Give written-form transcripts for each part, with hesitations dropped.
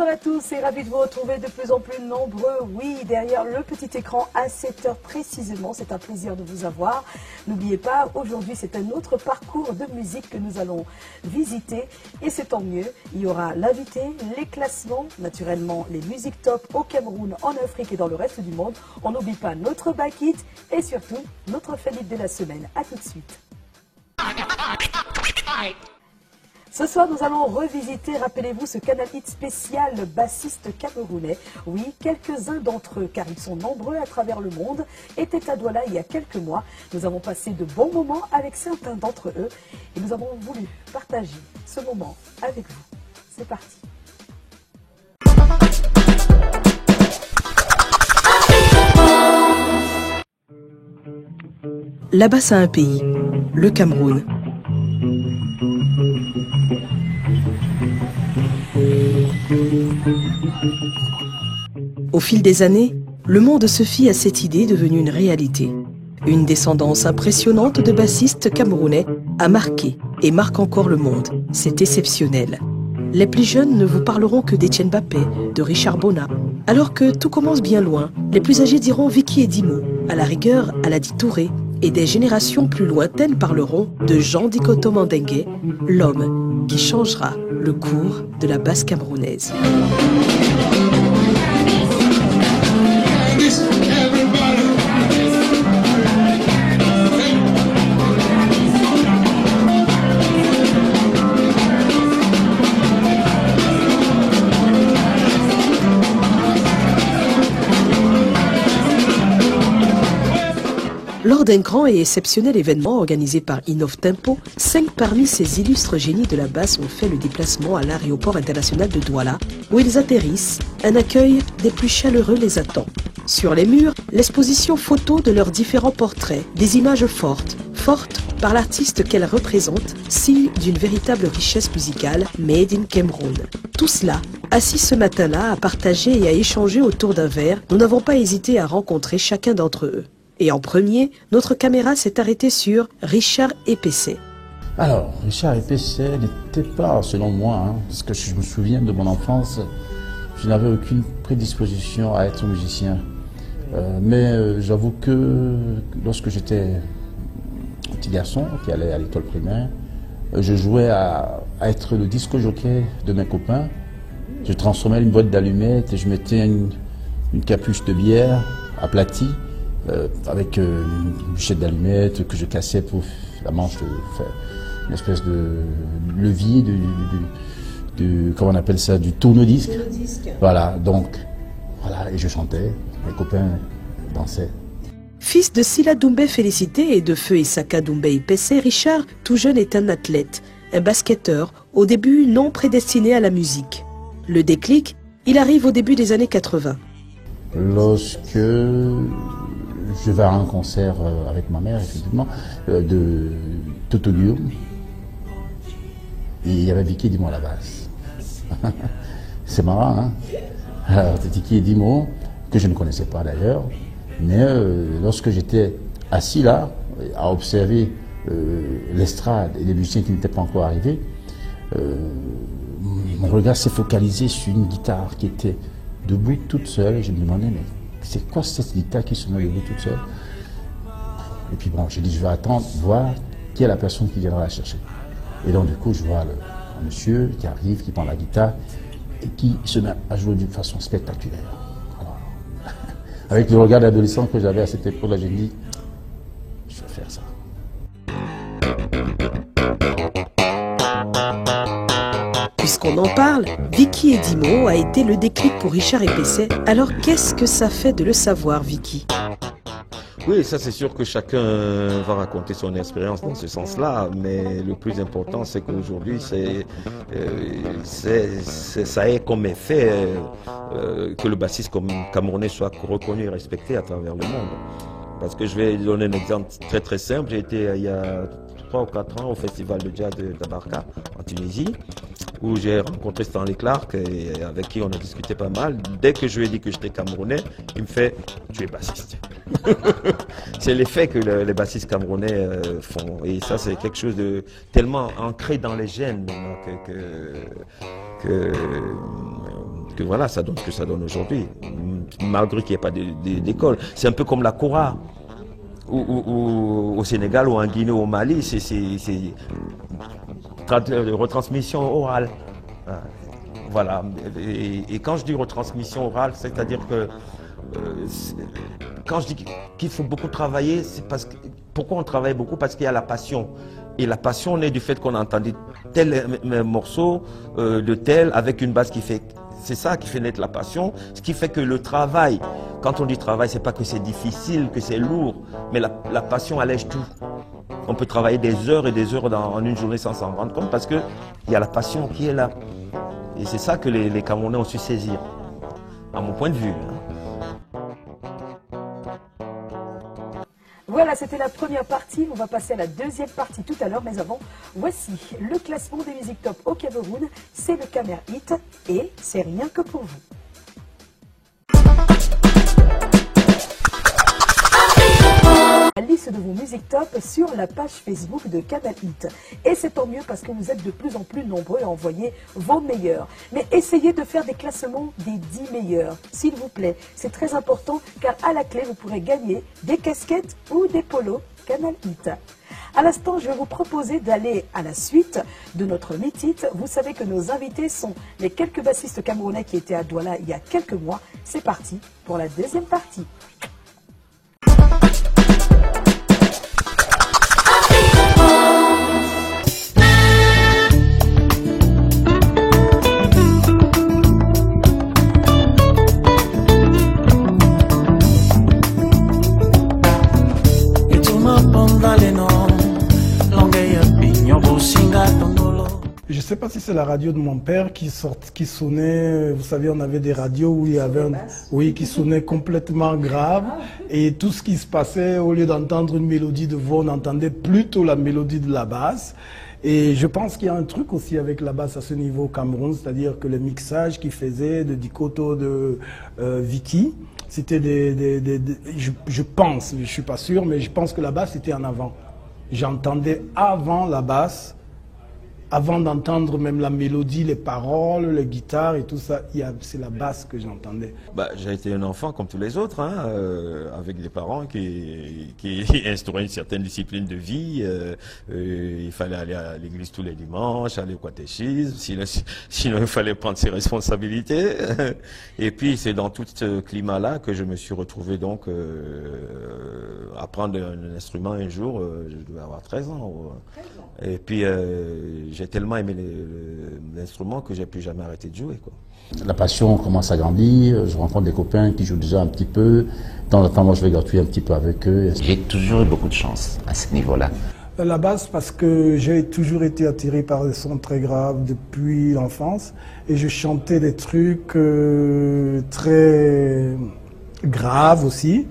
Bonsoir à tous et ravi de vous retrouver de plus en plus nombreux, oui, derrière le petit écran à 7 heures précisément. C'est un plaisir de vous avoir. N'oubliez pas, aujourd'hui c'est un autre parcours de musique que nous allons visiter et c'est tant mieux. Il y aura l'invité, les classements, naturellement les musiques top au Cameroun, en Afrique et dans le reste du monde. On n'oublie pas notre back hit et surtout notre Félix de la semaine. A tout de suite. Ce soir, nous allons revisiter, rappelez-vous, ce Canal Hit spécial bassiste camerounais. Oui, quelques-uns d'entre eux, car ils sont nombreux à travers le monde, étaient à Douala il y a quelques mois. Nous avons passé de bons moments avec certains d'entre eux et nous avons voulu partager ce moment avec vous. C'est parti. Là-bas, c'est un pays, le Cameroun. Au fil des années, le monde se fit à cette idée devenue une réalité. Une descendance impressionnante de bassistes camerounais a marqué et marque encore le monde. C'est exceptionnel. Les plus jeunes ne vous parleront que d'Etienne Bappé, de Richard Bona. Alors que tout commence bien loin, les plus âgés diront Vicky et Dimo, à la rigueur Aladi Touré, et des générations plus lointaines parleront de Jean Dikoto Mandengue, l'homme qui changera le cours de la basse camerounaise. Lors d'un grand et exceptionnel événement organisé par Innov Tempo, 5 parmi ces illustres génies de la basse ont fait le déplacement à l'aéroport international de Douala, où ils atterrissent. Un accueil des plus chaleureux les attend. Sur les murs, l'exposition photo de leurs différents portraits, des images fortes par l'artiste qu'elles représentent, signe d'une véritable richesse musicale made in Cameroun. Tout cela, assis ce matin-là à partager et à échanger autour d'un verre, nous n'avons pas hésité à rencontrer chacun d'entre eux. Et en premier, notre caméra s'est arrêtée sur Richard Epessé. Alors, Richard Epessé n'était pas, selon moi, parce que je me souviens de mon enfance, je n'avais aucune prédisposition à être musicien. Mais j'avoue que lorsque j'étais un petit garçon qui allait à l'école primaire, je jouais à être le disco-jockey de mes copains. Je transformais une boîte d'allumettes et je mettais une capuche de bière aplatie. Avec une bûchette d'allumettes que je cassais pour la manche de faire une espèce de levier comment on appelle ça, du tourne-disque. Voilà, donc, voilà, et je chantais, mes copains dansaient. Fils de Sila Doumbé Félicité et de Feu Isaka Doumbé Ipessé, Richard, tout jeune, est un athlète, un basketteur, au début non prédestiné à la musique. Le déclic, il arrive au début des années 80. Lorsque je vais à un concert avec ma mère, effectivement, de Toto Guillaume. Et il y avait Vicky et Dimo à la basse. C'est marrant, hein? Alors, Vicky et Dimo, que je ne connaissais pas d'ailleurs, mais lorsque j'étais assis là, à observer l'estrade et les musiciens qui n'étaient pas encore arrivés, mon regard s'est focalisé sur une guitare qui était debout toute seule. Je me demandais, mais c'est quoi cette guitare qui se met debout toute seule? Et puis bon, j'ai dit, je vais attendre, voir qui est la personne qui viendra la chercher. Et donc du coup, je vois un monsieur qui arrive, qui prend la guitare et qui se met à jouer d'une façon spectaculaire. Alors, avec le regard d'adolescent que j'avais à cette époque-là, j'ai dit, je vais faire ça. Puisqu'on en parle, Vicky et Dimo a été le déclic pour Richard Epessé. Alors qu'est-ce que ça fait de le savoir, Vicky? Oui, ça c'est sûr que chacun va raconter son expérience dans ce sens-là, mais le plus important c'est qu'aujourd'hui ça ait comme effet que le bassiste camerounais soit reconnu et respecté à travers le monde. Parce que je vais donner un exemple très très simple, j'ai été il y a 3 ou 4 ans au festival de jazz de Tabarka en Tunisie, où j'ai rencontré Stanley Clark et avec qui on a discuté pas mal. Dès que je lui ai dit que j'étais camerounais, il me fait « tu es bassiste ». C'est l'effet que les bassistes camerounais font. Et ça, c'est quelque chose de tellement ancré dans les gènes que voilà, ça donne ce que ça donne aujourd'hui, malgré qu'il n'y ait pas d'école. C'est un peu comme la Kora. Au Sénégal ou en Guinée ou au Mali, c'est retransmission orale. Voilà. Et quand je dis retransmission orale, c'est-à-dire que quand je dis qu'il faut beaucoup travailler, c'est parce que pourquoi on travaille beaucoup? Parce qu'il y a la passion. Et la passion naît du fait qu'on a entendu tel morceau de tel avec une base qui fait. C'est ça qui fait naître la passion, ce qui fait que le travail, quand on dit travail, c'est pas que c'est difficile, que c'est lourd, mais la passion allège tout. On peut travailler des heures et des heures en une journée sans s'en rendre compte parce qu'il y a la passion qui est là. Et c'est ça que les Camerounais ont su saisir, à mon point de vue. Voilà, c'était la première partie. On va passer à la deuxième partie tout à l'heure. Mais avant, voici le classement des musiques top au Cameroun. C'est le Camer Hit et c'est rien que pour vous. La liste de vos musiques top sur la page Facebook de Canal Hit. Et c'est tant mieux parce que vous êtes de plus en plus nombreux à envoyer vos meilleurs. Mais essayez de faire des classements des 10 meilleurs, s'il vous plaît. C'est très important car à la clé, vous pourrez gagner des casquettes ou des polos Canal Hit. À l'instant, je vais vous proposer d'aller à la suite de notre Meet-It. Vous savez que nos invités sont les quelques bassistes camerounais qui étaient à Douala il y a quelques mois. C'est parti pour la deuxième partie. Je ne sais pas si c'est la radio de mon père qui sonnait, vous savez, on avait des radios où il y avait qui sonnait complètement grave. Et tout ce qui se passait, au lieu d'entendre une mélodie de voix, on entendait plutôt la mélodie de la basse. Et je pense qu'il y a un truc aussi avec la basse à ce niveau au Cameroun, c'est-à-dire que le mixage qu'il faisait de Dikoto, de Vicky, c'était je pense, je ne suis pas sûr, mais je pense que la basse était en avant. J'entendais avant la basse, avant d'entendre même la mélodie, les paroles, les guitares et tout ça, c'est la basse que j'entendais. J'ai été un enfant comme tous les autres, avec des parents qui instauraient une certaine discipline de vie. Il fallait aller à l'église tous les dimanches, aller au catéchisme, sinon il fallait prendre ses responsabilités. Et puis c'est dans tout ce climat-là que je me suis retrouvé donc à prendre un instrument un jour, je devais avoir 13 ans. Et puis j'ai tellement aimé l'instrument que j'ai plus jamais arrêté de jouer, quoi. La passion commence à grandir, je rencontre des copains qui jouent déjà un petit peu. De temps en temps, moi je vais gratouiller un petit peu avec eux. J'ai toujours eu beaucoup de chance à ce niveau-là. La basse parce que j'ai toujours été attiré par des sons très graves depuis l'enfance. Et je chantais des trucs très graves aussi.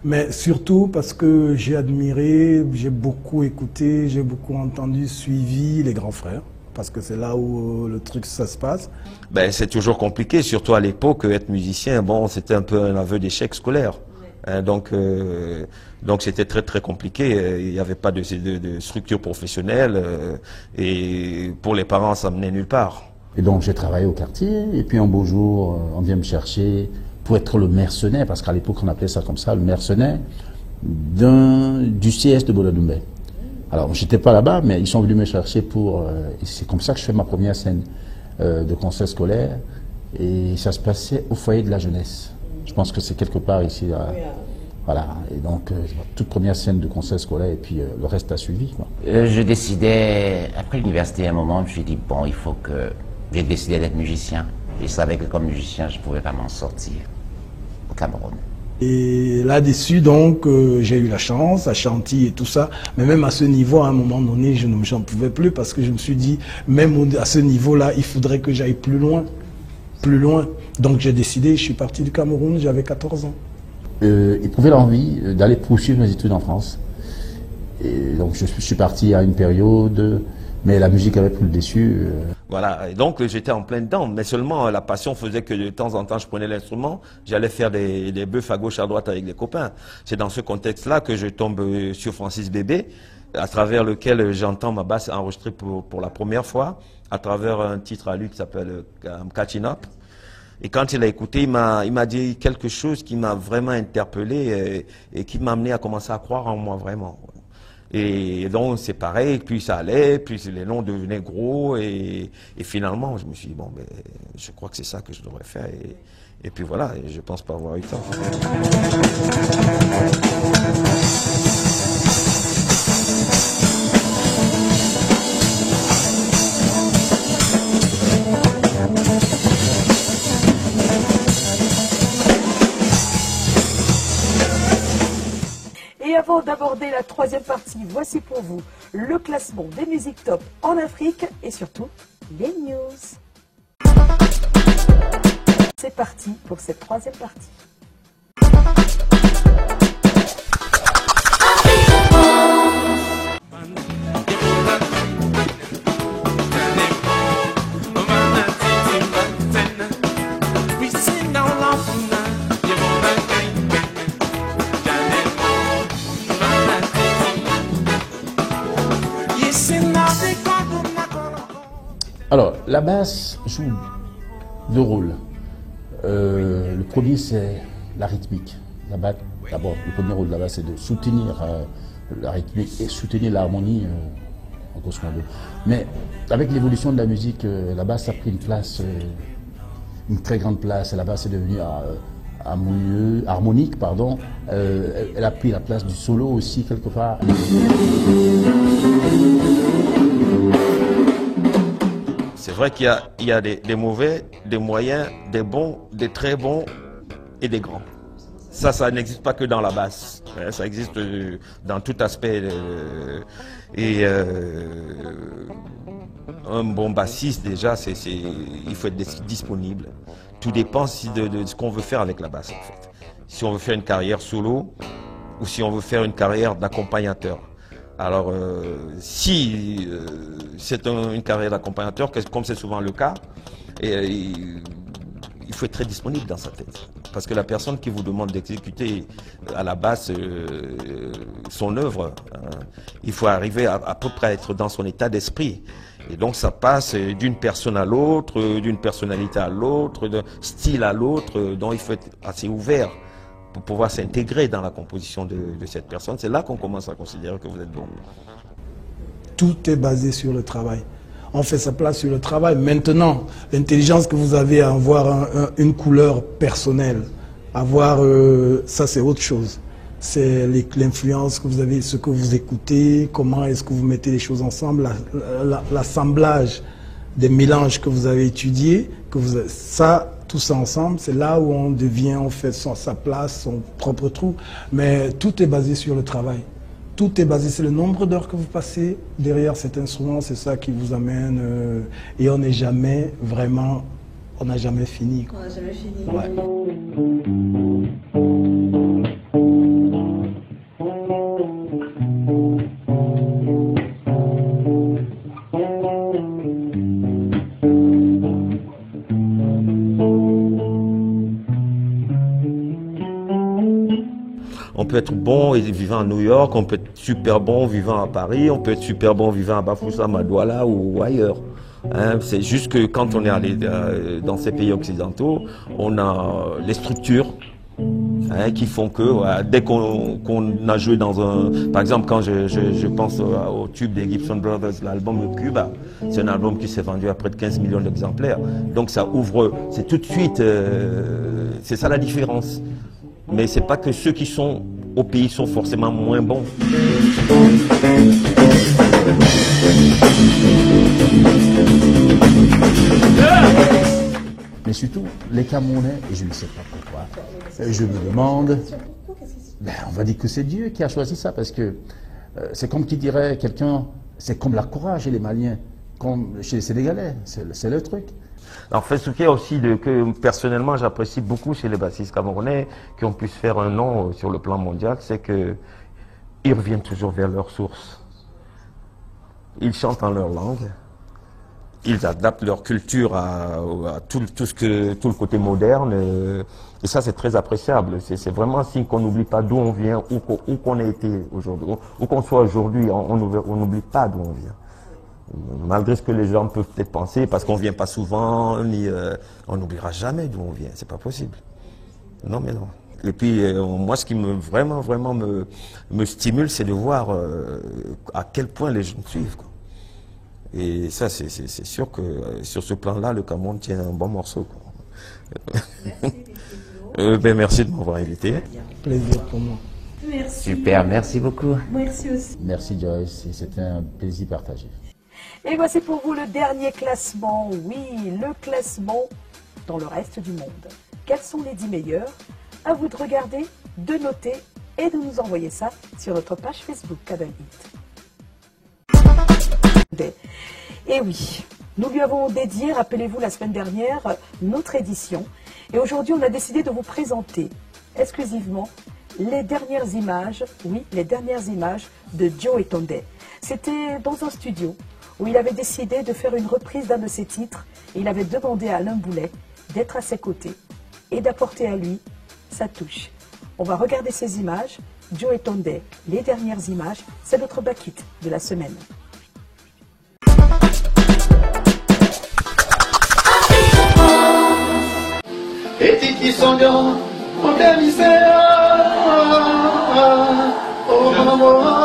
Mais surtout parce que j'ai admiré, j'ai beaucoup écouté, j'ai beaucoup entendu, suivi les grands frères. Parce que c'est là où le truc, ça se passe. C'est toujours compliqué, surtout à l'époque, être musicien, c'était un peu un aveu d'échec scolaire. Donc c'était très très compliqué. Il n'y avait pas de structure professionnelle et pour les parents, ça menait nulle part. Et donc j'ai travaillé au quartier et puis un beau jour, on vient me chercher pour être le mercenaire, parce qu'à l'époque on appelait ça comme ça, le mercenaire du CS de Bola-Doumbé. Alors j'étais pas là-bas, mais ils sont venus me chercher et c'est comme ça que je fais ma première scène de concert scolaire. Et ça se passait au foyer de la jeunesse. Je pense que c'est quelque part ici. Voilà. Et donc toute première scène de concert scolaire et puis le reste a suivi, quoi. Je décidais, après l'université à un moment, je me suis dit bon, il faut que... J'ai décidé d'être musicien. Je savais que comme musicien, je ne pouvais pas m'en sortir au Cameroun. Et là-dessus, donc, j'ai eu la chance, à Chantilly et tout ça. Mais même à ce niveau, à un moment donné, je n'en pouvais plus parce que je me suis dit, même à ce niveau-là, il faudrait que j'aille plus loin. Plus loin. Donc j'ai décidé, je suis parti du Cameroun, j'avais 14 ans. Éprouvé l'envie d'aller poursuivre mes études en France. Et donc je suis parti à une période... Mais la musique avait pris le dessus. Voilà, et donc j'étais en plein dedans, mais seulement la passion faisait que de temps en temps je prenais l'instrument, j'allais faire des bœufs à gauche à droite avec des copains. C'est dans ce contexte-là que je tombe sur Francis Bébé, à travers lequel j'entends ma basse enregistrée pour la première fois, à travers un titre à lui qui s'appelle Catching Up. Et quand il a écouté, il m'a dit quelque chose qui m'a vraiment interpellé et qui m'a amené à commencer à croire en moi vraiment. Et donc c'est pareil, puis ça allait, puis les noms devenaient gros et finalement je me suis dit bon ben je crois que c'est ça que je devrais faire et puis voilà, et je pense pas avoir eu tort. Et avant d'aborder la troisième partie, voici pour vous le classement des musiques top en Afrique et surtout les news. C'est parti pour cette troisième partie. Alors, la basse joue deux rôles. Le premier, c'est la rythmique. D'abord, le premier rôle de la basse, c'est de soutenir la rythmique et soutenir l'harmonie, en grosso modo. Mais avec l'évolution de la musique, la basse a pris une place, une très grande place. La basse est devenue harmonique, pardon. Elle a pris la place du solo aussi, quelque part. C'est vrai qu'il y a des mauvais, des moyens, des bons, des très bons et des grands. Ça n'existe pas que dans la basse. Ça existe dans tout aspect. Un bon bassiste, déjà, il faut être disponible. Tout dépend de ce qu'on veut faire avec la basse, en fait. Si on veut faire une carrière solo ou si on veut faire une carrière d'accompagnateur. Alors, si c'est une carrière d'accompagnateur, comme c'est souvent le cas, il faut être très disponible dans sa tête. Parce que la personne qui vous demande d'exécuter à la basse son œuvre, il faut arriver à peu près à être dans son état d'esprit. Et donc ça passe d'une personne à l'autre, d'une personnalité à l'autre, d'un style à l'autre. Donc il faut être assez ouvert pour pouvoir s'intégrer dans la composition de cette personne. C'est là qu'on commence à considérer que vous êtes bon. Tout est basé sur le travail. On fait sa place sur le travail. Maintenant, l'intelligence que vous avez à avoir une couleur personnelle, ça c'est autre chose. C'est l'influence que vous avez, ce que vous écoutez, comment est-ce que vous mettez les choses ensemble, l'assemblage des mélanges que vous avez étudiés, tout ça ensemble, c'est là où on fait sa place, son propre trou. Mais tout est basé sur le travail. Tout est basé sur le nombre d'heures que vous passez derrière cet instrument, c'est ça qui vous amène. Et on n'est jamais vraiment, on n'a jamais fini. On n'a jamais fini. Ouais. On peut être bon et vivant à New York, on peut être super bon vivant à Paris, on peut être super bon vivant à Bafoussam, à Douala ou ailleurs. C'est juste que quand on est allé dans ces pays occidentaux, on a les structures qui font que dès qu'on a joué dans un... Par exemple, quand je pense au tube des Gibson Brothers, l'album Cuba, c'est un album qui s'est vendu à près de 15 millions d'exemplaires. Donc ça ouvre, c'est tout de suite, c'est ça la différence. Mais c'est pas que ceux qui sont au pays sont forcément moins bons. Mais surtout, les Camerounais, et je ne sais pas pourquoi, je me demande, on va dire que c'est Dieu qui a choisi ça, parce que c'est comme qui dirait quelqu'un, c'est comme la courage chez les Maliens, comme chez les Sénégalais, c'est le truc. En fait, ce qui est aussi que personnellement j'apprécie beaucoup chez les bassistes camerounais qui ont pu se faire un nom sur le plan mondial, c'est qu'ils reviennent toujours vers leurs sources. Ils chantent en leur langue, ils adaptent leur culture à tout le côté moderne, et ça c'est très appréciable. C'est vraiment un signe qu'on n'oublie pas d'où on vient, où qu'on ait été aujourd'hui, où qu'on soit aujourd'hui, on n'oublie pas d'où on vient. Malgré ce que les gens peuvent peut-être penser, parce qu'on ne vient pas souvent, ni on n'oubliera jamais d'où on vient, c'est pas possible. Non mais non. Et puis moi ce qui vraiment me stimule, c'est de voir à quel point les gens suivent, quoi. Et ça c'est sûr que sur ce plan-là, le Cameroun tient un bon morceau, quoi. Merci de m'avoir invité. Plaisir pour moi. Merci. Super, merci beaucoup. Merci aussi. Merci Joyce, c'était un plaisir partagé. Et voici pour vous le dernier classement. Oui, le classement dans le reste du monde. Quels sont les 10 meilleurs? À vous de regarder, de noter et de nous envoyer ça sur notre page Facebook Canal Hit. Et oui, nous lui avons dédié, rappelez-vous la semaine dernière, notre édition. Et aujourd'hui, on a décidé de vous présenter exclusivement les dernières images, oui, les dernières images de Joey Tondé. C'était dans un studio où il avait décidé de faire une reprise d'un de ses titres et il avait demandé à Alain Boulet d'être à ses côtés et d'apporter à lui sa touche. On va regarder ces images. Joey Tondé, les dernières images, c'est notre Back It de la semaine. Et Titi Sondion, on t'aimait, oh maman.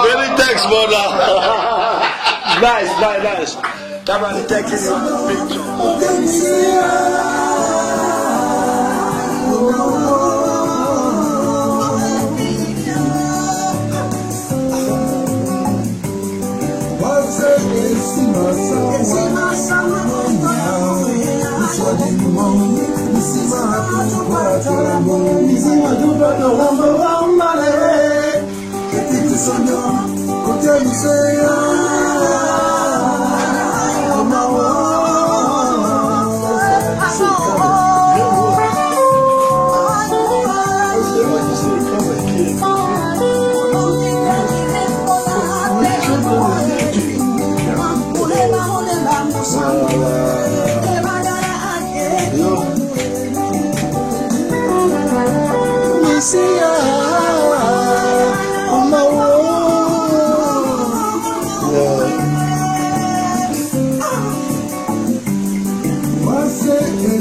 Many thanks, brother. Nice. Come on, take it on the picture.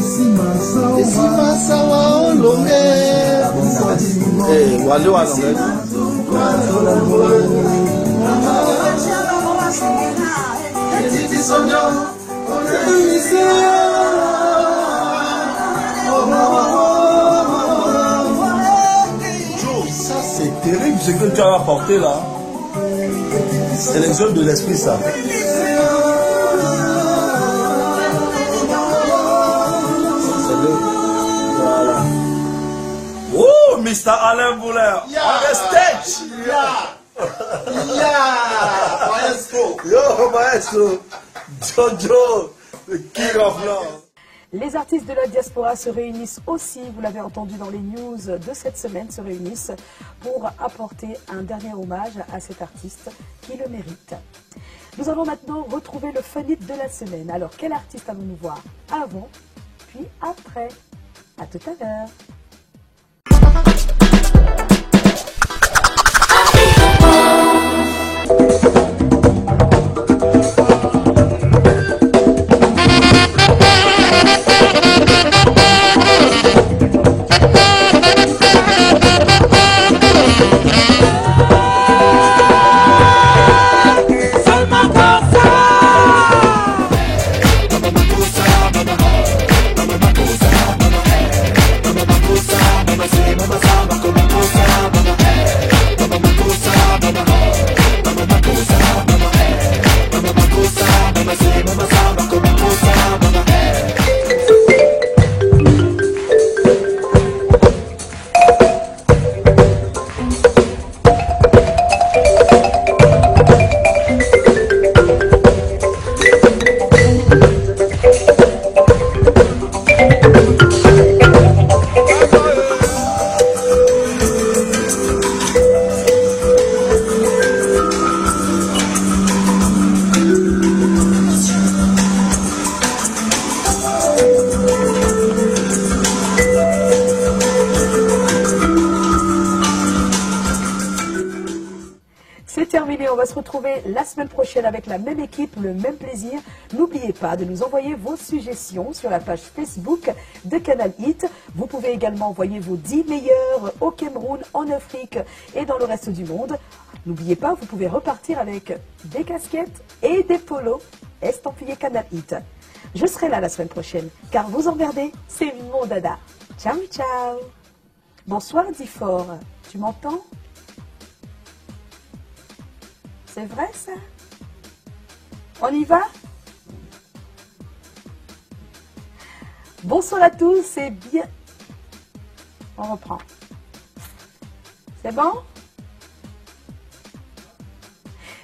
Ça c'est terrible ce que tu as apporté là. C'est l'exemple de l'esprit ça. Voilà. Oh, Mr. Alain Bouler, on the stage. Maestro. Yo, maestro. Jojo, the king of love. Les artistes de la diaspora se réunissent aussi, vous l'avez entendu dans les news de cette semaine, se réunissent pour apporter un dernier hommage à cet artiste qui le mérite. Nous allons maintenant retrouver le funit de la semaine. Alors, quel artiste allons-nous voir avant, puis après? À tout à l'heure. On va se retrouver la semaine prochaine avec la même équipe, le même plaisir. N'oubliez pas de nous envoyer vos suggestions sur la page Facebook de Canal Hit. Vous pouvez également envoyer vos 10 meilleurs au Cameroun, en Afrique et dans le reste du monde. N'oubliez pas, vous pouvez repartir avec des casquettes et des polos estampillés Canal Hit. Je serai là la semaine prochaine, car vous emmerder, c'est mon dada. Ciao, ciao. Bonsoir, Diffor. Tu m'entends? C'est vrai, ça? On y va? Bonsoir à tous, c'est bien... On reprend. C'est bon?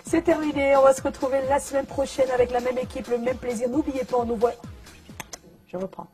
C'est terminé, on va se retrouver la semaine prochaine avec la même équipe, le même plaisir. N'oubliez pas, on nous voit... Je reprends.